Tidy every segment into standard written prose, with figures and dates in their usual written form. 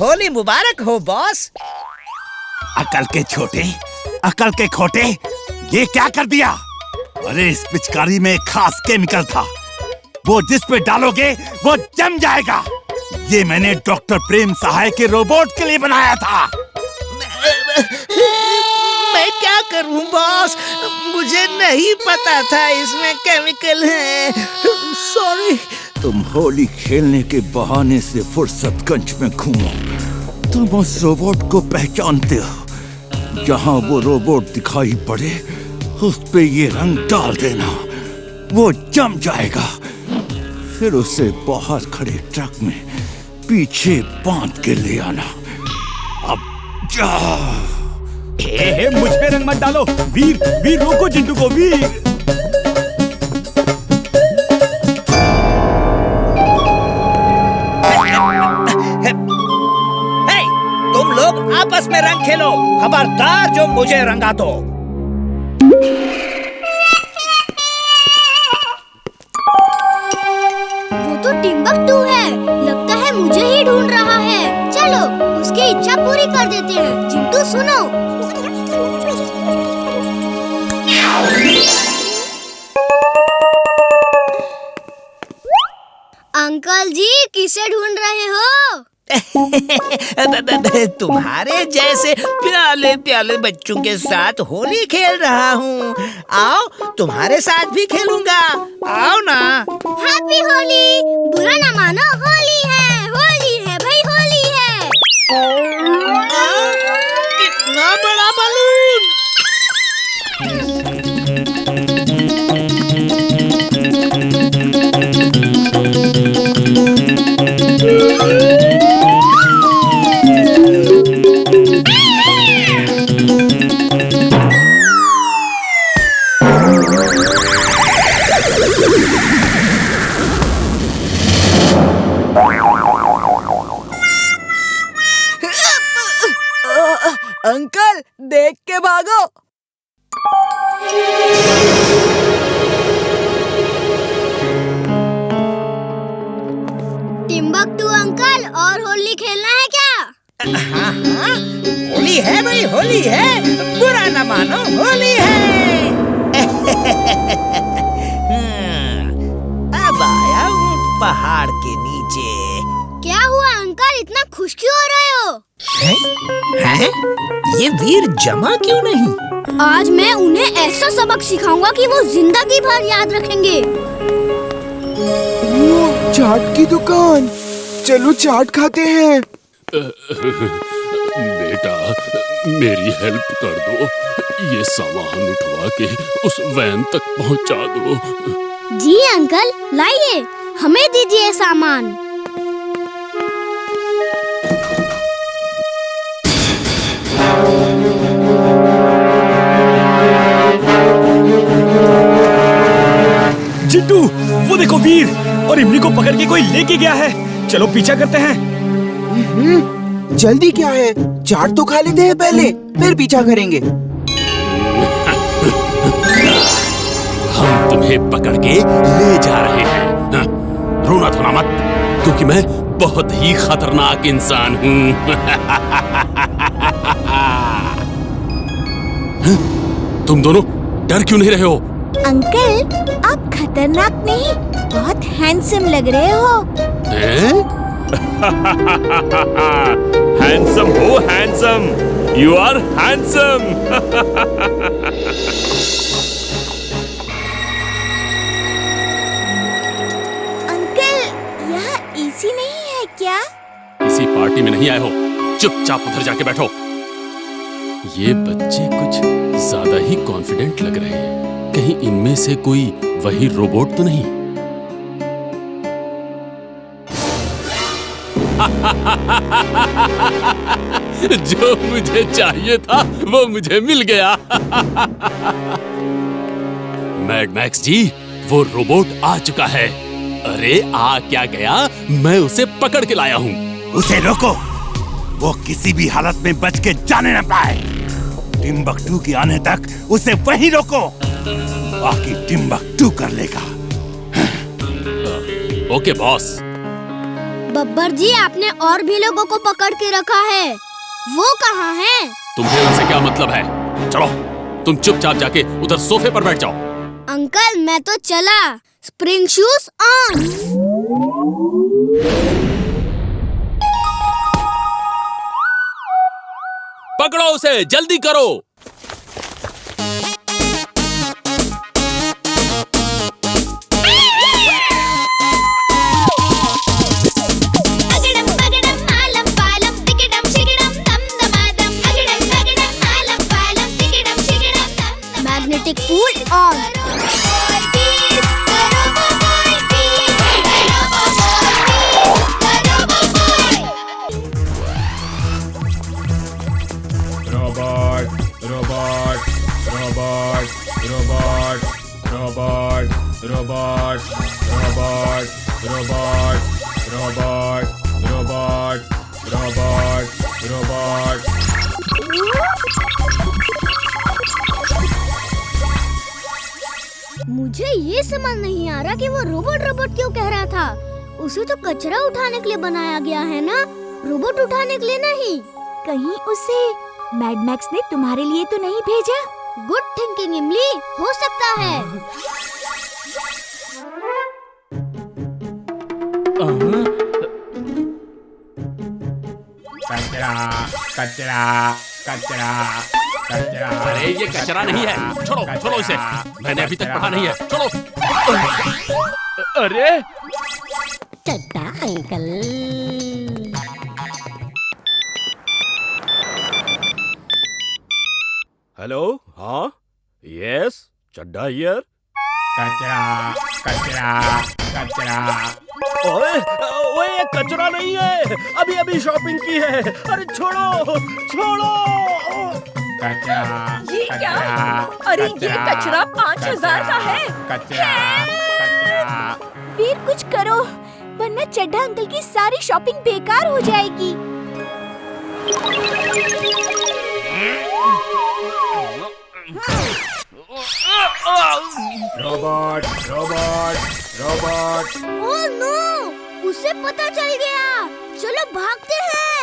होली मुबारक हो बॉस। अकल के छोटे, अकल के खोटे, ये क्या कर दिया? अरे इस पिचकारी में खास केमिकल था, वो जिस पे डालोगे वो जम जाएगा। ये मैंने डॉक्टर प्रेम सहाय के रोबोट के लिए बनाया था। मैं क्या करूं बॉस, मुझे नहीं पता था इसमें केमिकल है। सॉरी। तुम होली खेलने के बहाने से फुर्सतगंज में घूमो, तुम उस रोबोट को पहचानते हो। जहां वो रोबोट दिखाई पड़े उस पे ये रंग डाल देना, वो जम जाएगा। फिर उसे बाहर खड़े ट्रक में पीछे बांध के ले आना। अब जाओ। मुझ पे रंग मत डालो। वीर, वीर रोको चिंटू को। वीर, तुम लोग आपस में रंग खेलो, खबरदार जो मुझे रंगा दो। वो तो टिम्बकटू है, लगता है मुझे ही ढूंढ रहा है। चलो उसकी इच्छा पूरी कर देते हैं। चिंटू सुनो। अंकल जी किसे ढूंढ रहे हो? तुम्हारे जैसे प्याले प्याले बच्चों के साथ होली खेल रहा हूँ। आओ तुम्हारे साथ भी खेलूंगा, आओ ना। हैप्पी होली। बुरा ना मानो, होली है भाई, होली है। कितना बड़ा बलून। अंकल देख के भागो। टिम्बकटू अंकल, और होली खेलना है क्या? हाँ हाँ, होली है भाई, होली है। बुरा ना मानो, होली है। अब आया हूँ पहाड़ के नीचे। क्या हुआ अंकल, इतना खुश क्यों हो रहे हो? हैं? ये वीर जमा क्यों नहीं? आज मैं उन्हें ऐसा सबक सिखाऊंगा कि वो जिंदगी भर याद रखेंगे। वो चाट की दुकान, चलो चाट खाते हैं। बेटा मेरी हेल्प कर दो, ये सामान उठवा के उस वैन तक पहुंचा दो। जी अंकल, लाइए, हमें दीजिए सामान। चिंटू वो देखो वीर और इमली को पकड़ के कोई लेके गया है। चलो पीछा करते हैं। जल्दी क्या है, चाट तो खा लेते हैं पहले, फिर पीछा करेंगे। हम तुम्हें पकड़ के ले जा रहे हैं। हाँ? रोना धोना मत, क्योंकि मैं बहुत ही खतरनाक इंसान हूँ। तुम दोनों डर क्यों नहीं रहे हो? अंकल आप खतरनाक नहीं, बहुत हैंडसम लग रहे हो। हैंडसम हो, handsome, you are handsome. Uncle यहाँ एसी नहीं है क्या? किसी पार्टी में नहीं आए हो, चुपचाप उधर जाके बैठो। ये बच्चे कुछ ज्यादा ही कॉन्फिडेंट लग रहे हैं, कहीं इनमें से कोई वही रोबोट तो नहीं? जो मुझे चाहिए था वो मुझे मिल गया। मैड मैक्स जी, वो रोबोट आ चुका है। अरे आ क्या गया, मैं उसे पकड़ के लाया हूँ। उसे रोको, वो किसी भी हालत में बच के जाने न पाए। टिम्बकटू के आने तक उसे वहीं रोको, बाकी टिम्बकटू कर लेगा। Okay boss. बब्बर जी, आपने और भी लोगों को पकड़ के रखा है, वो कहाँ हैं? तुम्हें उनसे क्या मतलब है? चलो, तुम चुपचाप जाके उधर सोफे पर बैठ जाओ। अंकल, मैं तो चला। Spring shoes on. पकड़ो उसे, जल्दी करो। Magnetic pool on. मुझे ये समझ नहीं आ रहा कि वो रोबोट क्यों कह रहा था। उसे तो कचरा उठाने के लिए बनाया गया है ना, रोबोट उठाने के लिए नहीं। कहीं उसे मैड मैक्स ने तुम्हारे लिए तो नहीं भेजा? गुड थिंकिंग इमली, हो सकता है। कचरा कचरा कचरा कचरा। अरे ये कचरा नहीं है, छोड़ो छोड़ो इसे, मैंने अभी तक पढ़ा नहीं है, छोड़ो। अरे चड्डा अंकल। हेलो, हाँ, यस, चड्डा हियर। कचरा कचरा कचरा। ओए, ओए, ये कचरा नहीं है, अभी अभी शॉपिंग की है। अरे छोड़ो, छोड़ो। कचरा ये क्या? अरे ये कचरा 5000 का है। कचरा कचरा। फिर कुछ करो, वरना चड्डा अंकल की सारी शॉपिंग बेकार हो जाएगी। Robot robot robot. Oh no, उसे पता चल गया। चलो भागते हैं।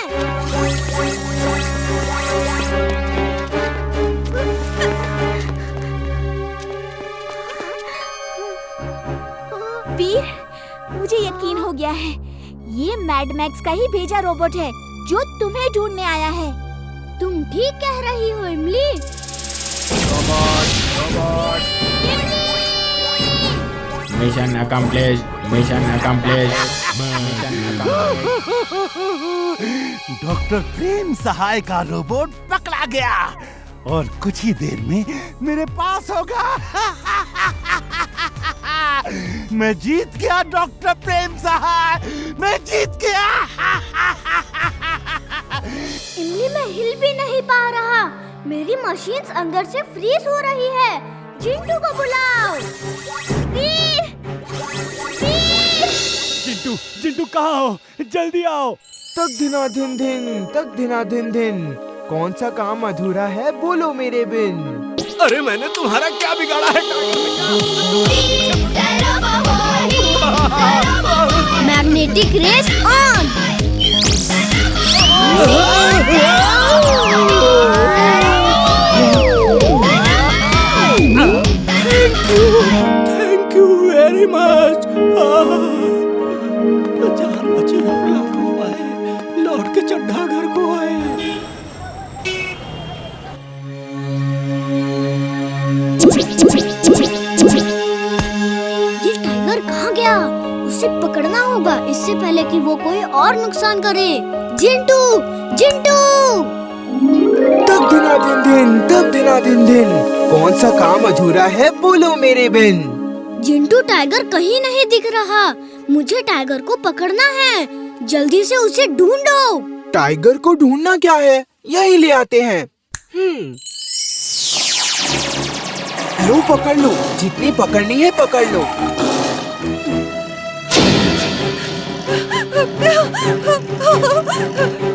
वीर, मुझे यकीन हो गया है, ये मैड मैक्स का ही भेजा रोबोट है जो तुम्हें ढूंढने आया है। तुम ठीक कह रही हो Imli. Robot robot. Mission accomplish, mission accomplish, mission accomplish. Doctor Prem Sahay का रोबोट पकड़ा गया और कुछ ही देर में मेरे पास होगा। मैं जीत गया डॉक्टर प्रेम सहाय, मैं जीत गया। इमली, मैं हिल भी नहीं पा रहा। मेरी मशीन्स अंदर से फ्रीज हो रही है। चिंटू को बुलाओ। वीर! वीर! चिंटू, चिंटू कहाँ हो? जल्दी आओ। तक धिना धिन धिन, तक धिना धिन धिन। कौन सा काम अधूरा है, बोलो मेरे बिन। अरे मैंने तुम्हारा क्या बिगाड़ा है? Magnetic rays on. Thank you very much. जान बची, लाखों आए, लौट के चड्ढा घर को आए। ये टाइगर कहाँ गया? उसे पकड़ना होगा इससे पहले कि वो कोई और नुकसान करे। जिंटू, जिंटू! तक धिना धिन धिन, तक धिना धिन धिन। कौन सा काम अधूरा है, बोलो मेरे बिन। जिंटू, टाइगर कहीं नहीं दिख रहा। मुझे टाइगर को पकड़ना है। जल्दी से उसे ढूंढो। टाइगर को ढूंढना क्या है, यही ले आते हैं। लो पकड़ लो, जितनी पकड़नी है पकड़ लो।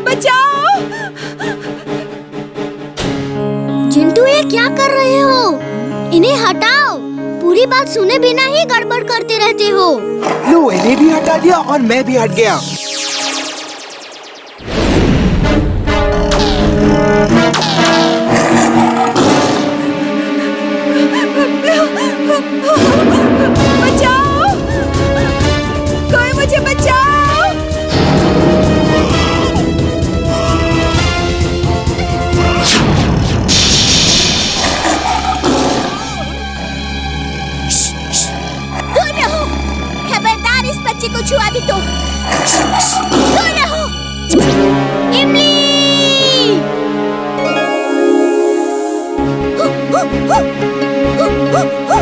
बचाओ! चिंटू, ये क्या कर रहे हो? इन्हें हटाओ। पूरी बात सुने बिना ही गड़बड़ करते रहते हो। लो, इन्हें भी हटा दिया और मैं भी हट गया।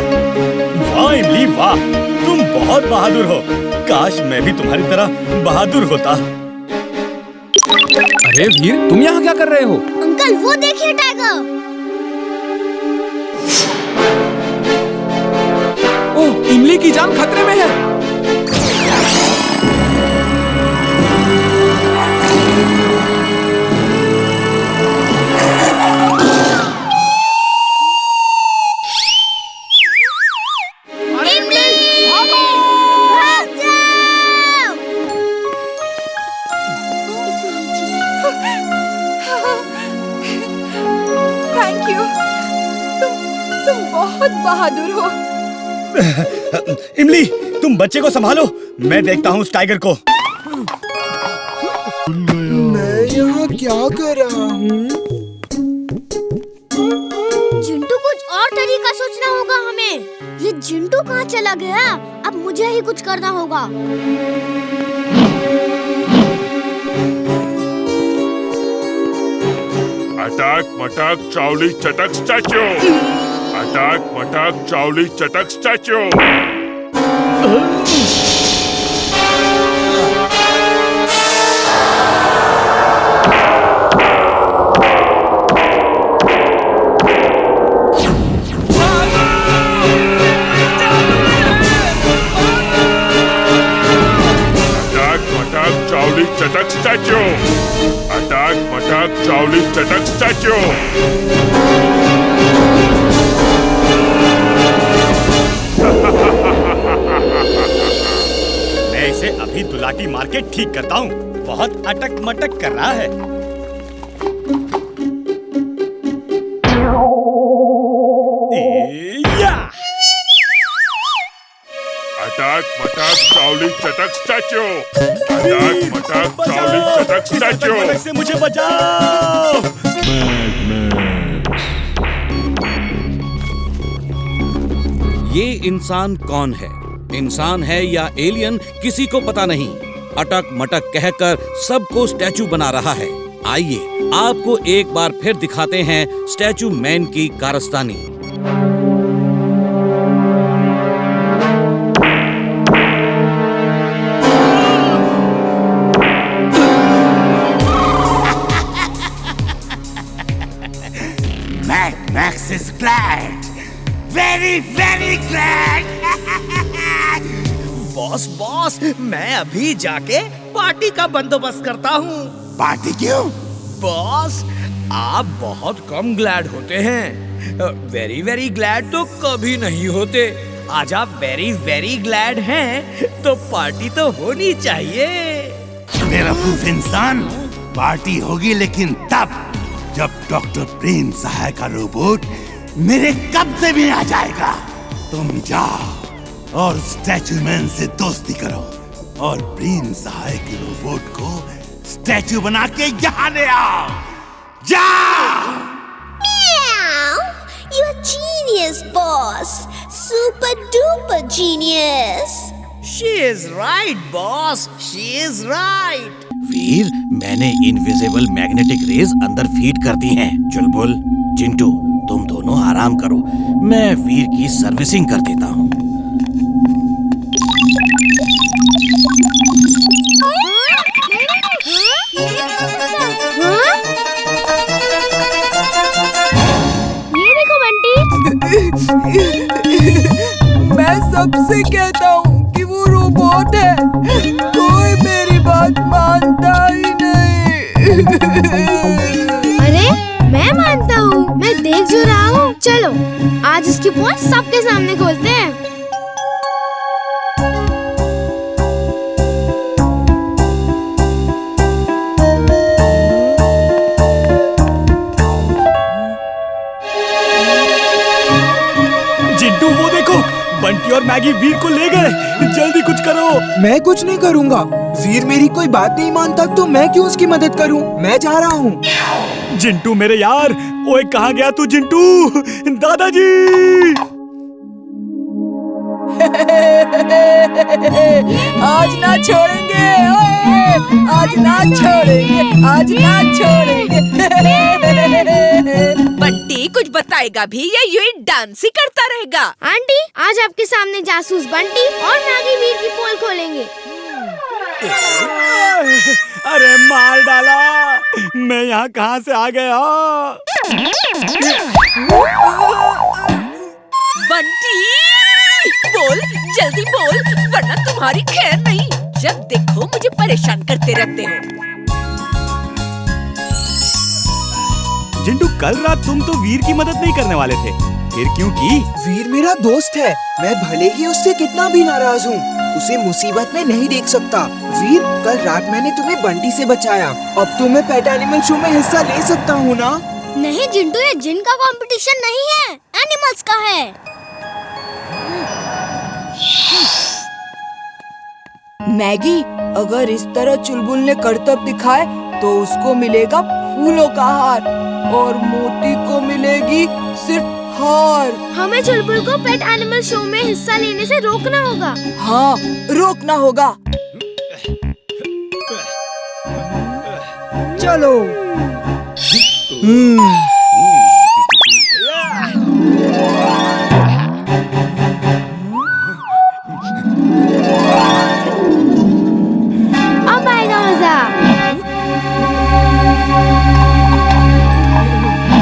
वाह इमली वाह, तुम बहुत बहादुर हो। काश मैं भी तुम्हारी तरह बहादुर होता। अरे वीर, तुम यहाँ क्या कर रहे हो? अंकल वो देखिए टाइगर। ओह, इमली की जान खतरे में है। थैंक यू, तुम बहुत बहादुर हो। इमली, तुम बच्चे को संभालो, मैं देखता हूँ उस टाइगर को। मैं यहाँ क्या कर रहा हूँ? चिंटू, कुछ और तरीका सोचना होगा हमें। ये चिंटू कहाँ चला गया? अब मुझे ही कुछ करना होगा। अटक मटक चावली चटक स्टैच्यू। अटक मटक चावली चटक स्टैच्यू। चटक स्टैच्यू। अटक मटक चावली चटक स्टैच्यू। मैं इसे अभी दुलाटी मार के ठीक करता हूँ। बहुत अटक मटक कर रहा है। अटक मटक चावली चटक स्टैच्यू। अटक मटक चावली चटक स्टैच्यू। से मुझे बचाओ। ये इंसान कौन है? इंसान है या एलियन, किसी को पता नहीं। अटक मटक कहकर सबको स्टैचू बना रहा है। आइए आपको एक बार फिर दिखाते हैं स्टैचू मैन की कारस्तानी। Max is glad, very glad. Boss, मैं अभी जाके पार्टी का बंदोबस्त करता हूँ। पार्टी क्यों? बॉस, आप बहुत कम ग्लैड होते हैं। वेरी ग्लैड तो कभी नहीं होते। आज आप वेरी ग्लैड हैं, तो पार्टी तो होनी चाहिए। मेरा प्रूफ इंसान, पार्टी होगी लेकिन तब जब डॉक्टर प्रेम सहाय का रोबोट मेरे कब्जे में आ जाएगा। तुम जाओ और स्टैचू मैन से दोस्ती करो और प्रेम सहाय के रोबोट को स्टैचू बना के यहाँ ले आओ। जाओ। You're a genius, boss. Super duper genius. She is right, boss. She is right. वीर, मैंने इनविजिबल मैग्नेटिक रेज अंदर फीड कर दी हैं। चुलबुल, चिंटू, तुम दोनों आराम करो, मैं वीर की सर्विसिंग कर देता हूँ। ये देखो बंटी। मैं सबसे कहता हूँ कि वो रोबोट है, कोई मेरी बात मानता ही नहीं। अरे मैं मानता हूँ, मैं देख जो रहा हूँ। चलो आज इसकी पोल सबके सामने खोलते हैं। जिंटू, वो देखो, बंटी और मैगी वीर को ले गए। जल्दी कुछ करो। मैं कुछ नहीं करूँगा। वीर मेरी कोई बात नहीं मानता तो मैं क्यों उसकी मदद करूँ? मैं जा रहा हूँ। जिंटू मेरे यार, ओए कहाँ गया तू जिंटू? दादाजी! आज ना छोड़ेंगे, ओए, आज ना छोड़ेंगे, आज ना छोड़ेंगे। बंटी, कुछ बताएगा भी या यूं डांस ही करता रहेगा? आंटी, आज आपके सामने जासूस बंटी और मैगी वीर की पोल खोलेंगे। अरे मार डाला, मैं यहाँ कहाँ से आ गया? बंटी बोल, जल्दी बोल, वरना तुम्हारी खैर नहीं। जब देखो मुझे परेशान करते रहते हो। जिंटू, कल रात तुम तो वीर की मदद नहीं करने वाले थे, फिर क्यों की? वीर मेरा दोस्त है, मैं भले ही उससे कितना भी नाराज हूँ, उसे मुसीबत में नहीं देख सकता। वीर, कल रात मैंने तुम्हें बंटी से बचाया, अब तो मैं पेट एनिमल शो में हिस्सा ले सकता हूँ ना? नहीं जिंटू, ये जिन का कंपटीशन नहीं है, एनिमल्स का है। मैगी, अगर इस तरह चुलबुल ने करतब दिखाए तो उसको मिलेगा फूलों का हार और मोती को मिलेगी सिर्फ हार। हमें चुलबुल को पेट एनिमल शो में हिस्सा लेने से रोकना होगा। हाँ, रोकना होगा। चलो।